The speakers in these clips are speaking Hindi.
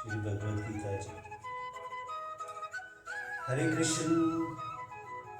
श्री भगवद गीता जी। हरे कृष्ण,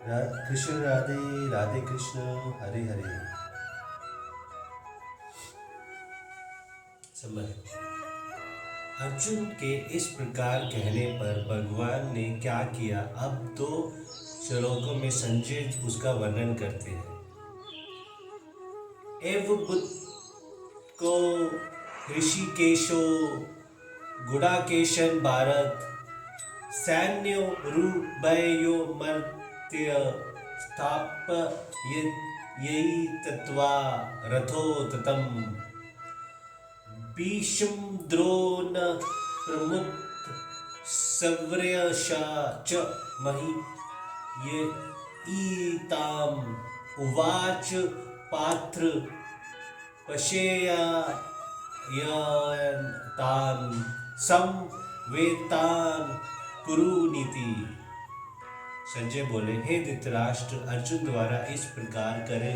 कृष्ण राधे, राधे कृष्ण, हरे हरे। समय अर्जुन के इस प्रकार कहने पर भगवान ने क्या किया, अब दो श्लोकों में संजय उसका वर्णन करते हैं। एव बुद्ध को ऋषिकेशो गुडाकेशन भारत सैन्यो रूपयो मर्त्य स्थापययि तत्वा रथो ततम भीष्म द्रोण प्रमुख सव्यशा च महीयताम् उवाच पात्र पश्येयान् संवेतान् कुरुनीति। संजय बोले, हे धृतराष्ट्र, अर्जुन द्वारा इस प्रकार कहे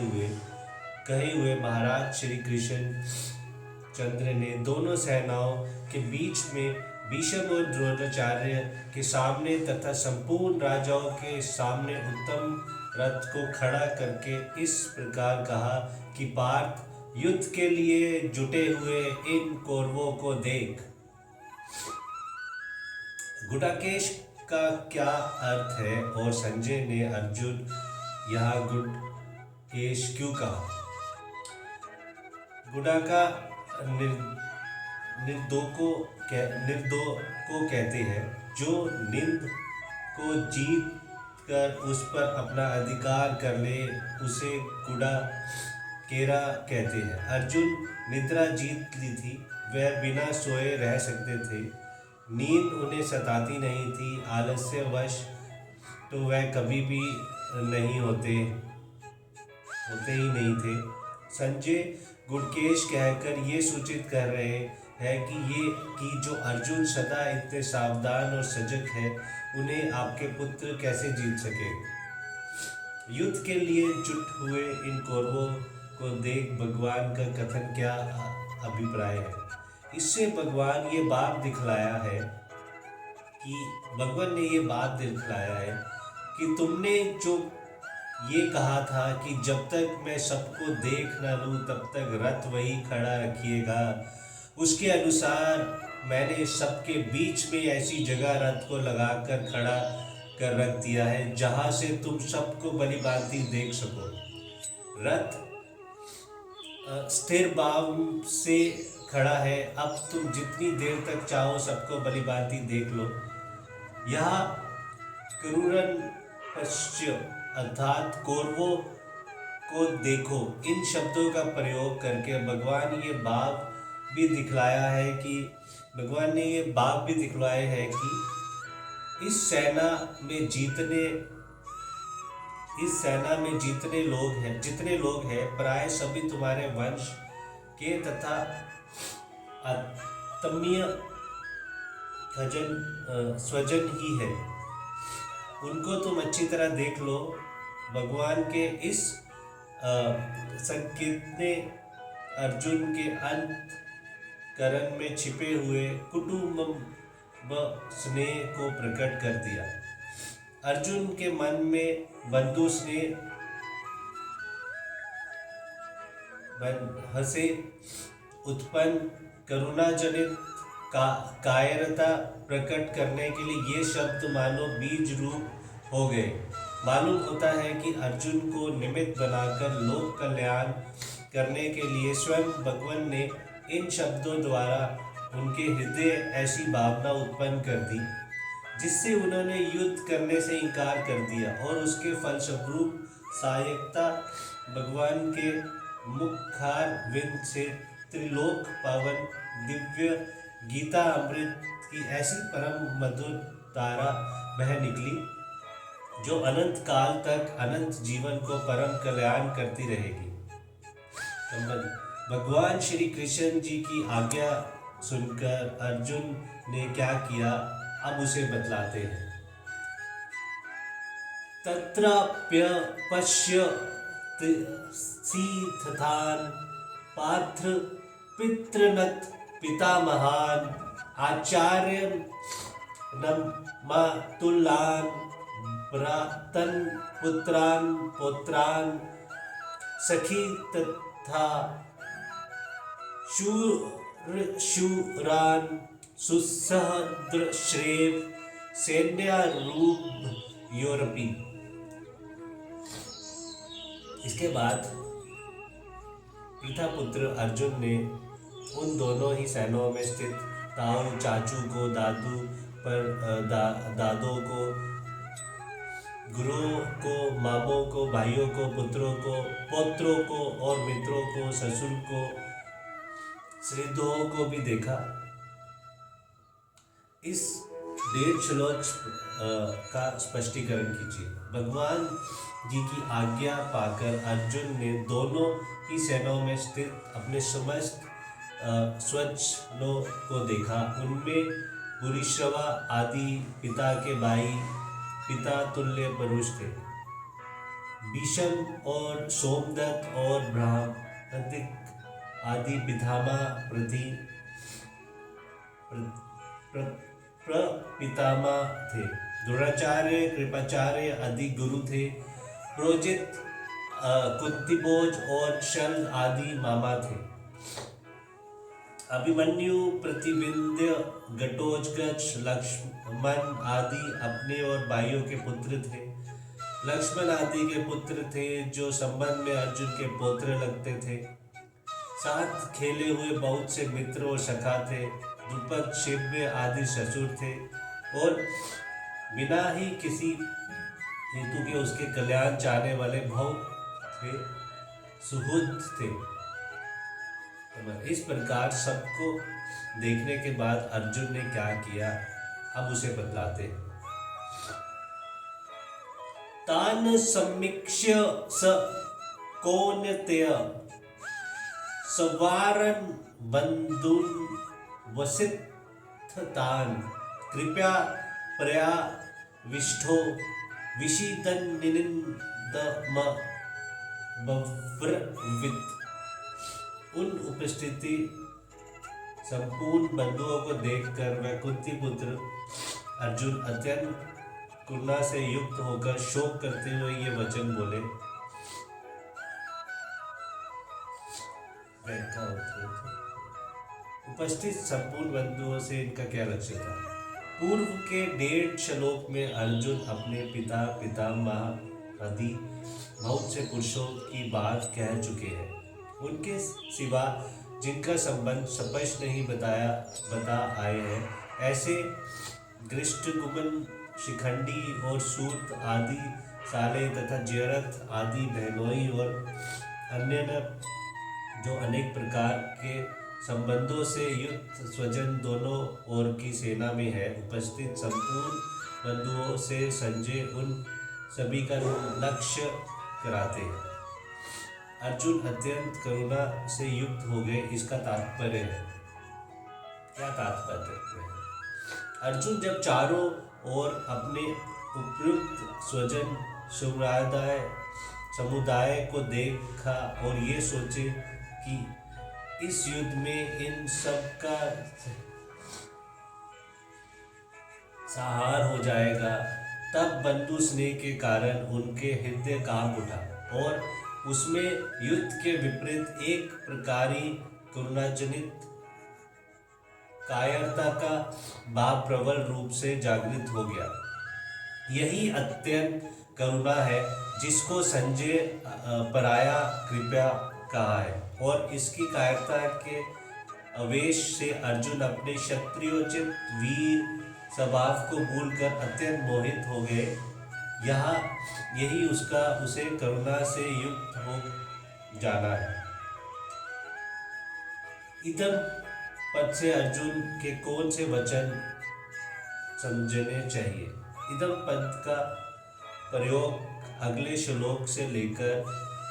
हुए महाराज श्री कृष्ण चंद्र ने दोनों सेनाओं के बीच में भीष्म और द्रोणाचार्य के सामने तथा संपूर्ण राजाओं के सामने उत्तम रथ को खड़ा करके इस प्रकार कहा कि पार्थ, युद्ध के लिए जुटे हुए इन कौरवों को देख। गुडाकेश का क्या अर्थ है और संजय ने अर्जुन यहाँ गुडकेश क्यों कहा? गुडा का निर्दो को कहते हैं, जो निंद को जीत कर उस पर अपना अधिकार कर ले, उसे गुडा केरा कहते हैं। अर्जुन निद्रा जीत ली थी, वह बिना सोए रह सकते थे, नींद उन्हें सताती नहीं थी, आलस्यवश तो वह कभी भी नहीं होते ही नहीं थे। संजय गुडकेश कहकर ये सूचित कर रहे हैं कि जो अर्जुन सदा इतने सावधान और सजग है, उन्हें आपके पुत्र कैसे जीत सके। युद्ध के लिए जुट हुए इन कौरवों को देख भगवान का कथन क्या अभिप्राय है? इससे भगवान ने ये बात दिखलाया है कि तुमने जो ये कहा था कि जब तक मैं सबको देख न लूं तब तक रथ वही खड़ा रखिएगा, उसके अनुसार मैंने सबके बीच में ऐसी जगह रथ को लगाकर खड़ा कर रख दिया है जहां से तुम सबको भली भांति देख सको। रथ स्थिर भाव से खड़ा है, अब तुम जितनी देर तक चाहो सबको भली भांति देख लो। यहाँ करुरन पश्य अर्थात कौरवों को देखो, इन शब्दों का प्रयोग करके भगवान ने ये भाव भी दिखलाया है कि इस सेना में जितने लोग हैं प्राय सभी तुम्हारे वंश के तथा आत्मीय स्वजन ही है। उनको तुम अच्छी तरह देख लो। भगवान के इस संकेत ने अर्जुन के अंतःकरण में छिपे हुए कुटुंब स्नेह को प्रकट कर दिया। अर्जुन के मन में बंधु स्नेह हंसे उत्पन्न करुणाजनित कायरता प्रकट करने के लिए ये शब्द मानो बीज रूप हो गए। मालूम होता है कि अर्जुन को निमित्त बनाकर लोक कल्याण करने के लिए स्वयं भगवान ने इन शब्दों द्वारा उनके हृदय ऐसी भावना उत्पन्न कर दी जिससे उन्होंने युद्ध करने से इनकार कर दिया, और उसके फलस्वरूप सहायकता भगवान के मुखारविंद से त्रिलोक पावन दिव्य गीता अमृत की ऐसी परम मधुर धारा बह निकली जो अनंत काल तक अनंत जीवन को परम कल्याण करती रहेगी। भगवान श्री कृष्ण जी की आज्ञा सुनकर अर्जुन ने क्या किया, अब उसे बतलाते हैं। तत्राप्यपश्यत्सीथतान् पार्थ पितृनत पितामहान् आचार्य मातुलान भ्रातन पुत्रान पौत्रान सखी तथा शूरान सुसहद्रश्रेव सैन्यारूढ़ यूरोपी। इसके बाद पितापुत्र अर्जुन ने उन दोनों ही सेनाओं में स्थित ताऊ चाचू को, दादों को, गुरुओं को, मामों को, भाइयों को, पुत्रों को, पौत्रों को और मित्रों को, ससुर को, श्रीधों को भी देखा। इस 1.5 श्लोक का स्पष्टीकरण कीजिए। भगवान जी की आज्ञा पाकर अर्जुन ने दोनों ही सेनाओं में स्थित अपने समस्त स्वजनों को देखा। उनमें भूरिश्रवा आदि पिता के भाई, पिता तुल्य पुरुष थे। भीष्म और सोमदत्त और ब्रह्मदिक आदि पितामह प्रपितामह थे। द्रोणाचार्य, कृपाचार्य आदि गुरु थे। प्रोजित, कुंतीभोज और शल आदि मामा थे। अभिमन्यु, प्रतिविंध्य, घटोत्कच, लक्ष्मण आदि अपने और भाइयों के पुत्र थे। लक्ष्मण आदि के पुत्र थे जो संबंध में अर्जुन के पौत्र लगते थे। साथ खेले हुए बहुत से मित्र और सखा थे। द्रुपद, शिव्य आदि ससुर थे और बिना ही किसी हेतु के उसके कल्याण चाहने वाले बहुत थे, सुहृद थे। इस प्रकार सबको देखने के बाद अर्जुन ने क्या किया, अब उसे बतलाते हैं। तान समीक्ष्य स कौन्तेय सवारन बंधुन वसित्थतान कृपया पर्याविष्ठो विषीदन् निनन्दमब्रवीत्। उन उपस्थिति संपूर्ण बंधुओं को देखकर वह कुंती पुत्र अर्जुन अत्यंत करुणा से युक्त होकर शोक करते हुए ये वचन बोले। उपस्थित संपूर्ण बंधुओं से इनका क्या लक्ष्य था? पूर्व के 1.5 श्लोक में अर्जुन अपने पिता, पितामह आदि बहुत से पुरुषों की बात कह चुके हैं। उनके सिवा जिनका संबंध स्पष्ट नहीं बता आए हैं, ऐसे दृष्टद्युम्न, शिखंडी और सूत आदि साले तथा जयरथ आदि बहनोई और अन्य जो अनेक प्रकार के संबंधों से युक्त स्वजन दोनों ओर की सेना में है। उपस्थित संपूर्ण बंधुओं से संजय उन सभी का लक्ष्य कराते हैं। अर्जुन अत्यंत करुणा से युक्त हो गए, इसका तात्पर्य है। क्या तात्पर्य है? अर्जुन जब चारों ओर अपने उपयुक्त स्वजन समुदाय को देखा और ये सोचे कि इस युद्ध में इन सब का संहार हो जाएगा, तब बंधु स्नेह के कारण उनके हृदय कांप उठा और उसमें युद्ध के विपरीत एक प्रकारी करुणाजनित कायरता का भाव प्रबल रूप से जागृत हो गया। यही अत्यंत करुणा है जिसको संजय पराया कृपया कहा है, और इसकी कायरता के आवेश से अर्जुन अपने क्षत्रियोचित वीर स्वभाव को भूलकर अत्यंत मोहित हो गए। यही उसे करुणा से युक्त हो जाना है। इदम पद से अर्जुन के कौन से वचन समझने चाहिए? इदम पद का प्रयोग अगले श्लोक से लेकर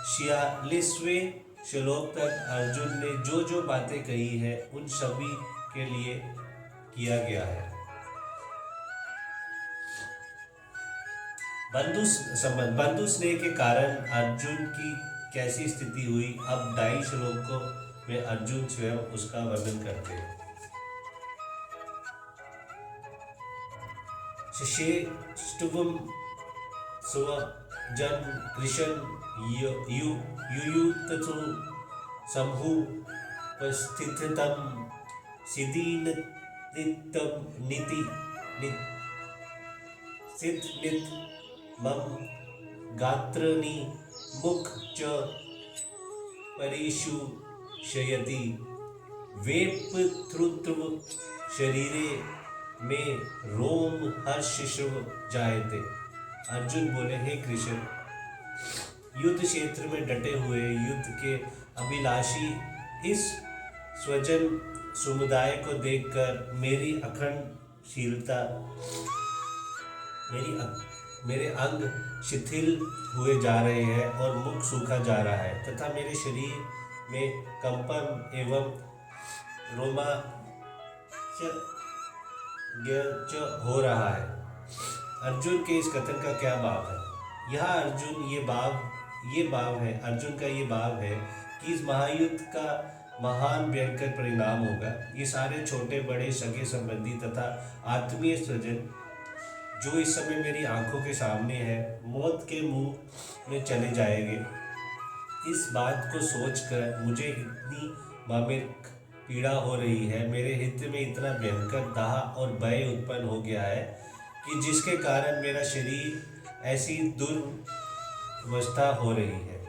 46वें श्लोक तक अर्जुन ने जो जो बातें कही है उन सभी के लिए किया गया है। बंधु स्नेह के कारण अर्जुन की कैसी स्थिति हुई, अब 2.5 श्लोकों में अर्जुन स्वयं उसका वर्णन करते हैं। शशेष्टुवं स्वजन कृशन युयुत्सु सम्भूपस्थितं सिद्धिनित्यं सिद्धनित मम गात्रनि मुख च परेषु शयति वेपथृत्व शरीरे में रोम हर्षिश्व जायते। अर्जुन बोले, हे कृष्ण, युद्ध क्षेत्र में डटे हुए युद्ध के अभिलाषी इस स्वजन समुदाय को देखकर मेरी अखंडशीलता मेरे अंग शिथिल हुए जा रहे हैं और मुख सूखा जा रहा है तथा मेरे शरीर में कंपन एवं रोमांच हो रहा है। अर्जुन के इस कथन का क्या भाव है? अर्जुन का ये भाव है कि इस महायुद्ध का महान भयंकर परिणाम होगा। ये सारे छोटे बड़े सगे संबंधी तथा आत्मीय स्वजन जो इस समय मेरी आंखों के सामने है, मौत के मुंह में चले जाएंगे। इस बात को सोचकर मुझे इतनी मामिक पीड़ा हो रही है, मेरे हृदय में इतना भयंकर दाह और भय उत्पन्न हो गया है कि जिसके कारण मेरा शरीर ऐसी दुर्वस्था हो रही है।